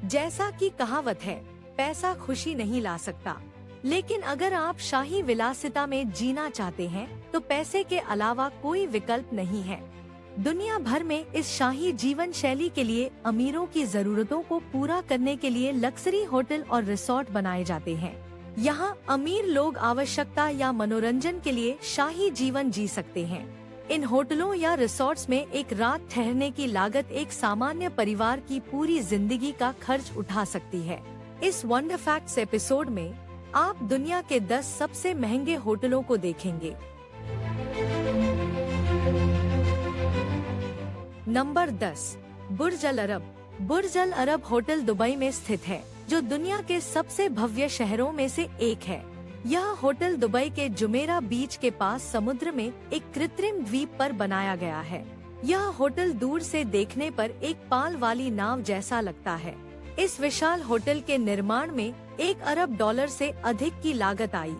जैसा कि कहावत है, पैसा खुशी नहीं ला सकता, लेकिन अगर आप शाही विलासिता में जीना चाहते हैं तो पैसे के अलावा कोई विकल्प नहीं है। दुनिया भर में इस शाही जीवन शैली के लिए अमीरों की जरूरतों को पूरा करने के लिए लग्जरी होटल और रिसोर्ट बनाए जाते हैं। यहाँ अमीर लोग आवश्यकता या मनोरंजन के लिए शाही जीवन जी सकते हैं। इन होटलों या रिसोर्ट्स में एक रात ठहरने की लागत एक सामान्य परिवार की पूरी जिंदगी का खर्च उठा सकती है। इस वंडर फैक्ट्स एपिसोड में आप दुनिया के 10 सबसे महंगे होटलों को देखेंगे। नंबर 10, बुर्ज अल अरब। बुर्ज अल अरब होटल दुबई में स्थित है, जो दुनिया के सबसे भव्य शहरों में से एक है। यह होटल दुबई के जुमेरा बीच के पास समुद्र में एक कृत्रिम द्वीप पर बनाया गया है। यह होटल दूर से देखने पर एक पाल वाली नाव जैसा लगता है। इस विशाल होटल के निर्माण में $1 अरब से अधिक की लागत आई।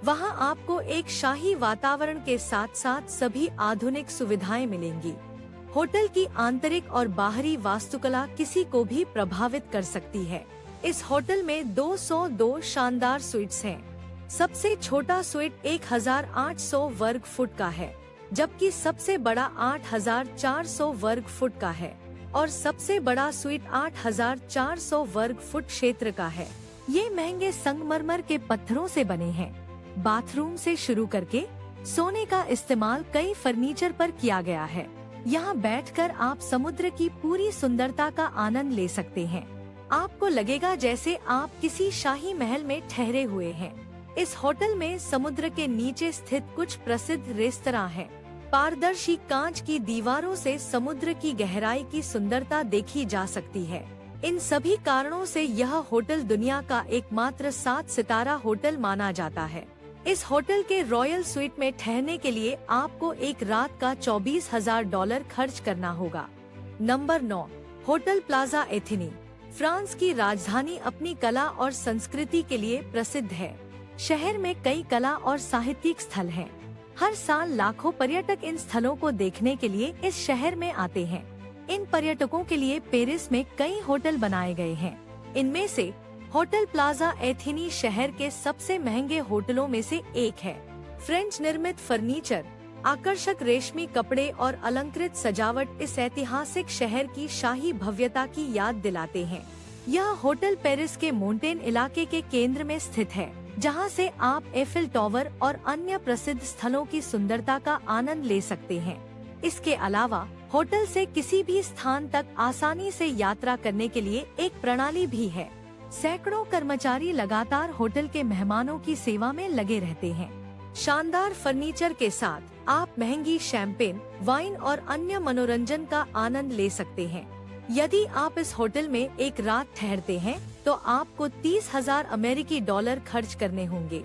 वहां आपको एक शाही वातावरण के साथ साथ सभी आधुनिक सुविधाएं मिलेंगी। होटल की आंतरिक और बाहरी वास्तुकला किसी को भी प्रभावित कर सकती है। इस होटल में 202 शानदार स्वीट्स हैं। सबसे छोटा स्वीट 1800 वर्ग फुट का है, जबकि सबसे बड़ा 8400 वर्ग फुट का है और सबसे बड़ा स्वीट 8400 वर्ग फुट क्षेत्र का है। ये महंगे संगमरमर के पत्थरों से बने हैं। बाथरूम से शुरू करके सोने का इस्तेमाल कई फर्नीचर पर किया गया है। यहाँ बैठकर आप समुद्र की पूरी सुंदरता का आनंद ले सकते हैं। आपको लगेगा जैसे आप किसी शाही महल में ठहरे हुए हैं। इस होटल में समुद्र के नीचे स्थित कुछ प्रसिद्ध रेस्तरां हैं। पारदर्शी कांच की दीवारों से समुद्र की गहराई की सुंदरता देखी जा सकती है। इन सभी कारणों से यह होटल दुनिया का एकमात्र 7 सितारा होटल माना जाता है। इस होटल के रॉयल स्वीट में ठहरने के लिए आपको एक रात का $24,000 खर्च करना होगा। Number 9, hotel Plaza Athenee. France की राजधानी अपनी कला और संस्कृति के लिए प्रसिद्ध है। शहर में कई कला और साहित्यिक स्थल हैं। हर साल लाखों पर्यटक इन स्थलों को देखने के लिए इस शहर में आते हैं। इन पर्यटकों के लिए पेरिस में कई होटल बनाए गए हैं। इनमें से होटल प्लाजा एथेनी शहर के सबसे महंगे होटलों में से एक है। फ्रेंच निर्मित फर्नीचर, आकर्षक रेशमी कपड़े और अलंकृत सजावट इस ऐतिहासिक शहर की शाही भव्यता की याद दिलाते हैं। यह होटल पेरिस के मोंटेन इलाके के केंद्र में स्थित है, जहां से आप एफिल टावर और अन्य प्रसिद्ध स्थलों की सुंदरता का आनंद ले सकते हैं। इसके अलावा होटल से किसी भी स्थान तक आसानी से यात्रा करने के लिए एक प्रणाली भी है। सैकड़ों कर्मचारी लगातार होटल के मेहमानों की सेवा में लगे रहते हैं। शानदार फर्नीचर के साथ आप महंगी शैंपेन, वाइन और अन्य मनोरंजन का आनंद ले सकते हैं। यदि आप इस होटल में एक रात ठहरते हैं तो आपको $30,000 अमेरिकी खर्च करने होंगे।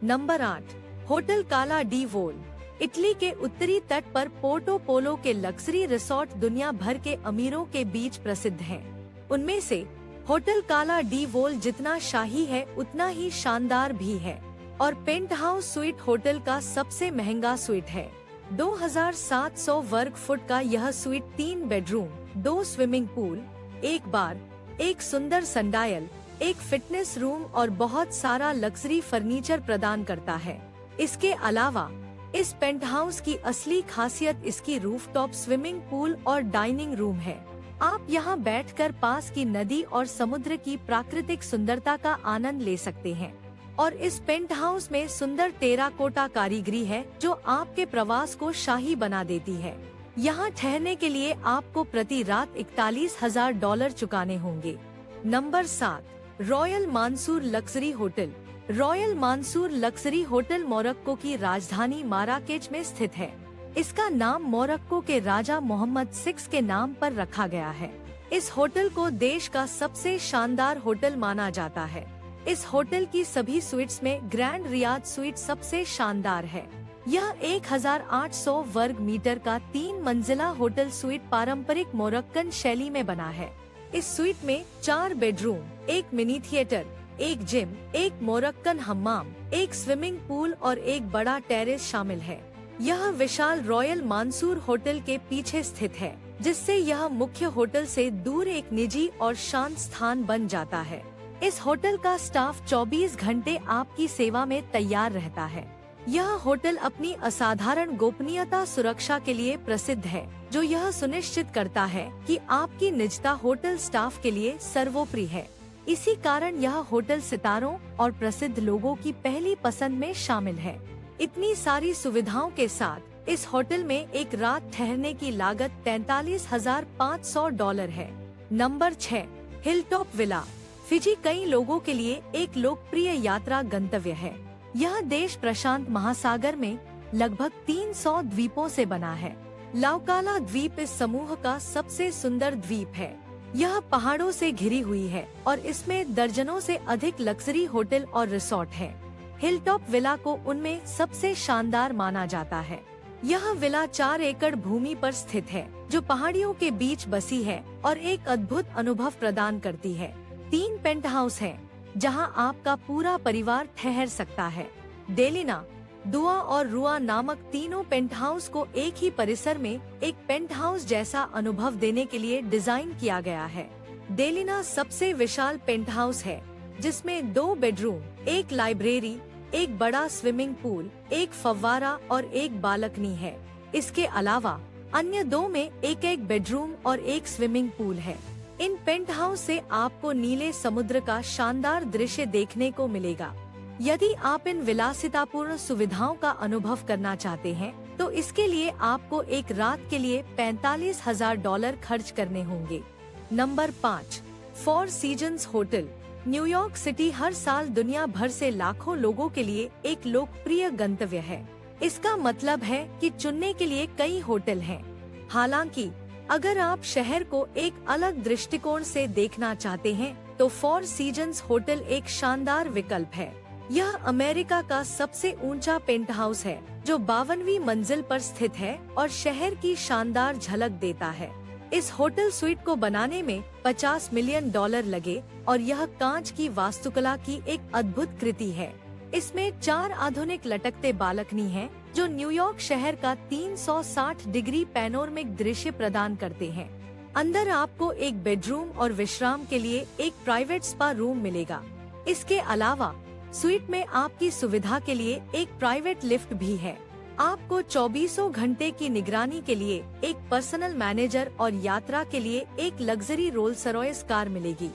नंबर 8, होटल काला डी वोल। इटली के उत्तरी तट पर पोर्टो पोलो के लग्जरी रिसोर्ट दुनिया भर के अमीरों के बीच प्रसिद्ध हैं। उनमें से होटल काला डी वोल जितना शाही है उतना ही शानदार भी है और पेंट हाउस स्वीट होटल का सबसे महंगा स्वीट है। 2700 वर्ग फुट का यह स्वीट 3 बेडरूम, 2 स्विमिंग पूल, एक बार, एक सुंदर सनडायल, एक फिटनेस रूम और बहुत सारा लग्जरी फर्नीचर प्रदान करता है। इसके अलावा इस पेंटहाउस की असली खासियत इसकी रूफटॉप स्विमिंग पूल और डाइनिंग रूम है। आप यहाँ बैठकर पास की नदी और समुद्र की प्राकृतिक सुंदरता का आनंद ले सकते हैं और इस पेंटहाउस में सुंदर टेराकोटा कारीगरी है जो आपके प्रवास को शाही बना देती है। यहाँ ठहरने के लिए आपको प्रति रात $41,000 चुकाने होंगे। Number 7, Royal Mansour luxury hotel. Royal Mansour luxury hotel Morocco की राजधानी माराकेच में स्थित है। इसका नाम मोरक्को के राजा मोहम्मद 6 के नाम पर रखा गया है। इस होटल को देश का सबसे शानदार होटल माना जाता है। इस होटल की सभी स्वीट्स में ग्रैंड रियाद स्वीट सबसे शानदार है। यह 1800 वर्ग मीटर का 3 मंजिला होटल स्वीट पारंपरिक मोरक्कन शैली में बना है। इस स्वीट में 4 बेडरूम, एक मिनी थिएटर, एक जिम, एक मोरक्कन हम्माम, एक स्विमिंग पूल और एक बड़ा टेरेस शामिल है। यह विशाल रॉयल मानसूर होटल के पीछे स्थित है, जिससे यह मुख्य होटल से दूर एक निजी और शांत स्थान बन जाता है। इस होटल का स्टाफ 24 घंटे आपकी सेवा में तैयार रहता है। यह होटल अपनी असाधारण गोपनीयता सुरक्षा के लिए प्रसिद्ध है, जो यह सुनिश्चित करता है कि आपकी निजता होटल स्टाफ के लिए सर्वोपरि है। इसी कारण यह होटल सितारों और प्रसिद्ध लोगों की पहली पसंद में शामिल है। इतनी सारी सुविधाओं के साथ इस होटल में एक रात ठहरने की लागत $43,500 है। Number 6, hilltop villa. फिजी कई लोगों के लिए एक लोकप्रिय यात्रा गंतव्य है। यह देश प्रशांत महासागर में लगभग 300 द्वीपों से बना है। लाउकाला द्वीप इस समूह का सबसे सुंदर द्वीप है। यह पहाड़ों से घिरी हुई है और इसमें दर्जनों से अधिक लग्जरी होटल और रिसोर्ट है। हिलटॉप विला को उनमें सबसे शानदार माना जाता है। यह विला 4 एकड़ भूमि पर स्थित है, जो पहाड़ियों के बीच बसी है और एक अद्भुत अनुभव प्रदान करती है। 3 पेंट हाउस है, जहां आपका पूरा परिवार ठहर सकता है। डेलिना, दुआ और रुआ नामक तीनों पेंट हाउस को एक ही परिसर में एक पेंट हाउस जैसा अनुभव देने के लिए डिजाइन किया गया है। डेलिना सबसे विशाल पेंट हाउस है, जिसमें 2 बेडरूम, एक लाइब्रेरी, एक बड़ा स्विमिंग पूल, एक फव्वारा और एक बालकनी है। इसके अलावा अन्य 2 में एक बेडरूम और एक स्विमिंग पूल है। इन पेंट हाउस से आपको नीले समुद्र का शानदार दृश्य देखने को मिलेगा। यदि आप इन विलासितापूर्ण सुविधाओं का अनुभव करना चाहते हैं, तो इसके लिए आपको एक रात के लिए $45,000 खर्च करने होंगे। Number 5, Four Seasons hotel. New York City हर साल दुनिया भर से लाखों लोगों के लिए एक लोकप्रिय गंतव्य है। इसका मतलब है कि चुनने के लिए कई होटल हैं। हालांकि अगर आप शहर को एक अलग दृष्टिकोण से देखना चाहते हैं, तो फोर सीजन्स होटल एक शानदार विकल्प है। यह अमेरिका का सबसे ऊंचा पेंट हाउस है, जो 52वीं मंजिल पर स्थित है और शहर की शानदार झलक देता है। इस होटल स्वीट को बनाने में $50 मिलियन लगे और यह कांच की वास्तुकला की एक अद्भुत कृति है। इसमें 4 आधुनिक लटकते बालकनी हैं, जो न्यूयॉर्क शहर का 360 डिग्री पैनोरमिक दृश्य प्रदान करते हैं। अंदर आपको एक बेडरूम और विश्राम के लिए एक प्राइवेट स्पा रूम मिलेगा। इसके अलावा स्वीट में आपकी सुविधा के लिए एक प्राइवेट लिफ्ट भी है। आपको 24 घंटे की निगरानी के लिए एक पर्सनल मैनेजर और यात्रा के लिए एक लग्जरी रोल्स रॉयस कार मिलेगी,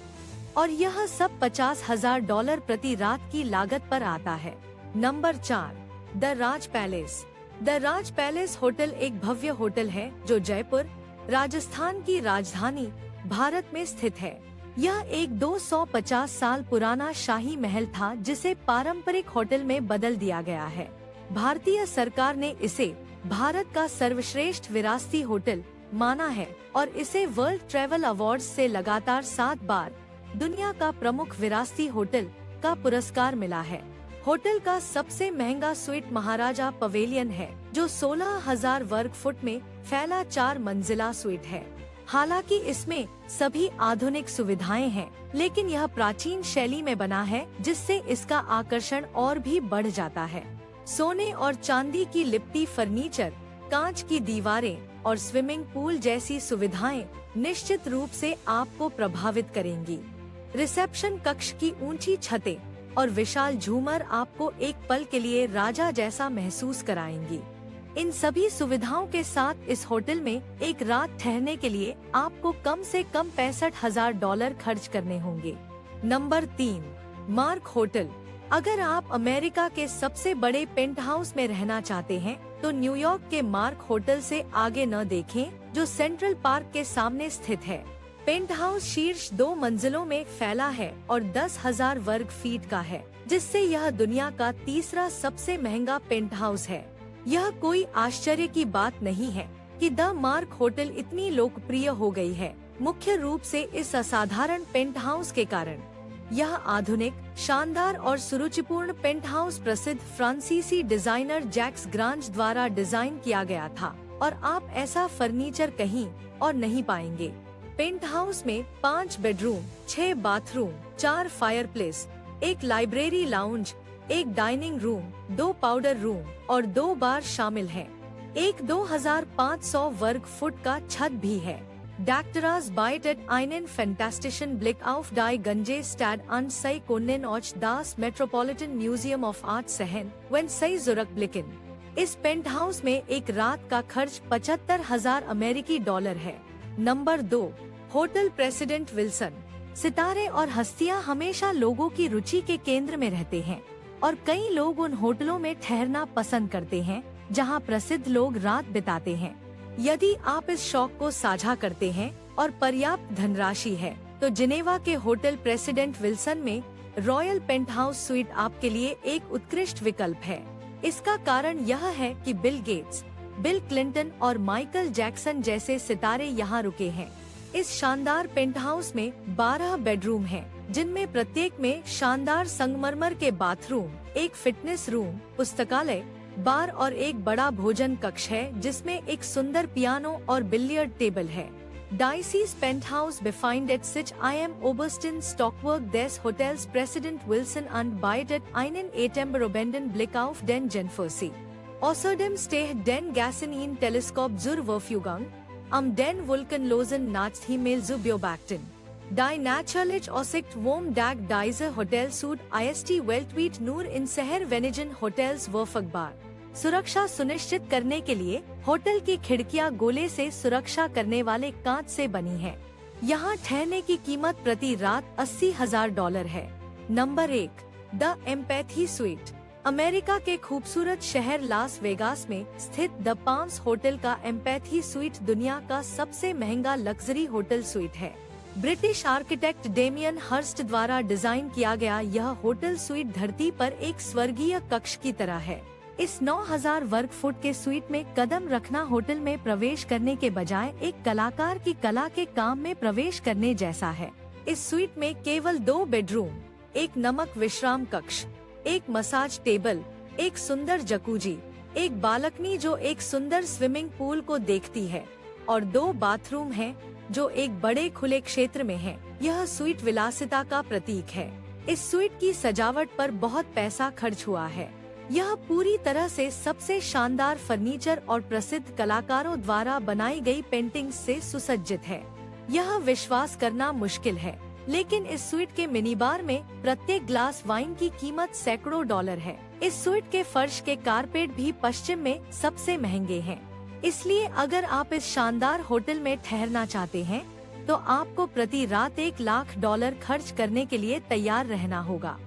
और यह सब $50,000 प्रति रात की लागत पर आता है। Number 4, the Raj palace. The Raj palace hotel एक भव्य होटल है, जो जयपुर, राजस्थान की राजधानी भारत में स्थित है। यह एक 250 साल पुराना शाही महल था, जिसे पारंपरिक होटल में बदल दिया गया है। भारतीय सरकार ने इसे भारत का सर्वश्रेष्ठ विरासती होटल माना है और इसे वर्ल्ड ट्रैवल अवार्ड्स से लगातार 7 बार दुनिया का प्रमुख विरासती होटल का पुरस्कार मिला है। होटल का सबसे महंगा स्वीट महाराजा पवेलियन है, जो 16,000 वर्ग फुट में फैला 4 मंजिला स्वीट है। हालांकि इसमें सभी आधुनिक सुविधाएं हैं, लेकिन यह प्राचीन शैली में बना है, जिससे इसका आकर्षण और भी बढ़ जाता है। सोने और चांदी की लिपटी फर्नीचर, कांच की दीवारें और स्विमिंग पूल जैसी सुविधाएं निश्चित रूप से आपको प्रभावित करेंगी। रिसेप्शन कक्ष की ऊंची छतें और विशाल झूमर आपको एक पल के लिए राजा जैसा महसूस कराएंगी। इन सभी सुविधाओं के साथ इस होटल में एक रात ठहरने के लिए आपको कम से कम $65,000 खर्च करने होंगे। Number 3, mark hotel. अगर आप अमेरिका के सबसे बड़े पेंट हाउस में रहना चाहते हैं, तो न्यूयॉर्क के मार्क होटल से आगे न देखें, जो सेंट्रल पार्क के सामने स्थित है। पेंट हाउस शीर्ष 2 मंजिलों में फैला है और 10,000 वर्ग फीट का है, जिससे यह दुनिया का तीसरा सबसे महंगा पेंट हाउस है। यह कोई आश्चर्य की बात नहीं है कि द मार्क होटल इतनी लोकप्रिय हो गई है, मुख्य रूप से इस असाधारण पेंट हाउस के कारण। यह आधुनिक, शानदार और सुरुचिपूर्ण पेंट हाउस प्रसिद्ध फ्रांसीसी डिजाइनर जैक्स ग्रांज द्वारा डिजाइन किया गया था, और आप ऐसा फर्नीचर कहीं और नहीं पाएंगे। पेंट हाउस में 5 बेडरूम, 6 बाथरूम, 4 फायरप्लेस, एक लाइब्रेरी लाउंज, एक डाइनिंग रूम, 2 पाउडर रूम और 2 बार शामिल हैं। एक 2500 वर्ग फुट का छत भी है। Dakteras bietet einen fantastischen Blick auf die Gange Stad und sei können euch das Metropolitan Museum of Art sehen, wenn sei zurückblicken। इस पेंट हाउस में एक रात का खर्च 75,000 अमेरिकी डॉलर है। Number 2, hotel president Wilson. सितारे और हस्तियां हमेशा लोगों की रुचि के केंद्र में रहते हैं और कई लोग उन होटलों में ठहरना पसंद करते हैं जहां प्रसिद्ध लोग रात बिताते हैं। यदि आप इस शौक को साझा करते हैं और पर्याप्त धनराशि है, तो जिनेवा के होटल प्रेसिडेंट विल्सन में रॉयल पेंट हाउस स्वीट आपके लिए एक उत्कृष्ट विकल्प है। इसका कारण यह है कि बिल गेट्स, बिल क्लिंटन और माइकल जैक्सन जैसे सितारे यहाँ रुके हैं। इस शानदार पेंट हाउस में 12 बेडरूम हैं, जिनमें प्रत्येक में शानदार संगमरमर के बाथरूम, एक फिटनेस रूम, पुस्तकालय, बार और एक बड़ा भोजन कक्ष है जिसमें एक सुंदर पियानो और बिलियर्ड टेबल है। Dicey's Penthouse befindet sich im obersten Stockwerk des Hotels President Wilson und bietet einen atemberaubenden Blick auf den Genfersee. Außerdem steht den Gästen ein Teleskop zur Verfügung, den wolkenlosen Nachthimmel zu beobachten. Die natürlich Aussicht vom Deck dieser Hotelsuite ist weltweit nur in sehr wenigen Hotels verfügbar। सुरक्षा सुनिश्चित करने के लिए hotel की खिड़कियां गोले से सुरक्षा करने वाले कांच से बनी हैं। यहाँ ठहरने की कीमत प्रति रात $80,000 है। Number 1, the empathy sweet. America के खूबसूरत शहर लास वेगास में स्थित द पाम्स होटल का एम्पैथी स्वीट दुनिया का सबसे महंगा लग्जरी होटल स्वीट है। ब्रिटिश आर्किटेक्ट डेमियन हर्स्ट द्वारा डिजाइन किया गया यह होटल स्वीट धरती पर एक स्वर्गीय कक्ष की तरह है। इस 9,000 वर्ग फुट के स्वीट में कदम रखना होटल में प्रवेश करने के बजाय एक कलाकार की कला के काम में प्रवेश करने जैसा है। इस स्वीट में केवल 2 बेडरूम, एक नमक विश्राम कक्ष, एक मसाज टेबल, एक सुंदर जकूजी, एक बालकनी जो एक सुंदर स्विमिंग पूल को देखती है और 2 बाथरूम हैं जो एक बड़े खुले क्षेत्र में हैं। यह स्वीट विलासिता का प्रतीक है। इस स्वीट की सजावट पर बहुत पैसा खर्च हुआ है। यह पूरी तरह से सबसे शानदार फर्नीचर और प्रसिद्ध कलाकारों द्वारा बनाई गई पेंटिंग्स से सुसज्जित है। यह विश्वास करना मुश्किल है, लेकिन इस स्वीट के मिनी बार में प्रत्येक ग्लास वाइन की कीमत सैकड़ों डॉलर है। इस स्वीट के फर्श के कारपेट भी पश्चिम में सबसे महंगे हैं। इसलिए अगर आप इस शानदार होटल में ठहरना चाहते हैं, तो आपको प्रति रात $1,00,000 खर्च करने के लिए तैयार रहना होगा।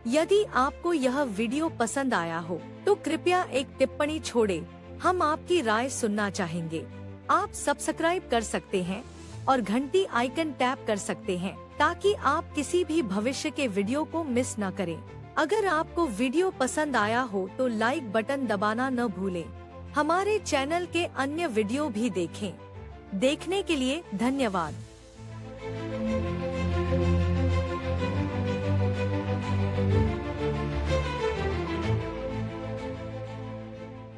यदि आपको यह वीडियो पसंद आया हो, तो कृपया एक टिप्पणी छोड़ें। हम आपकी राय सुनना चाहेंगे। आप सब्सक्राइब कर सकते हैं और घंटी आइकन टैप कर सकते हैं ताकि आप किसी भी भविष्य के वीडियो को मिस न करें। अगर आपको वीडियो पसंद आया हो तो लाइक बटन दबाना न भूलें। हमारे चैनल के अन्य वीडियो भी देखें। देखने के लिए धन्यवाद।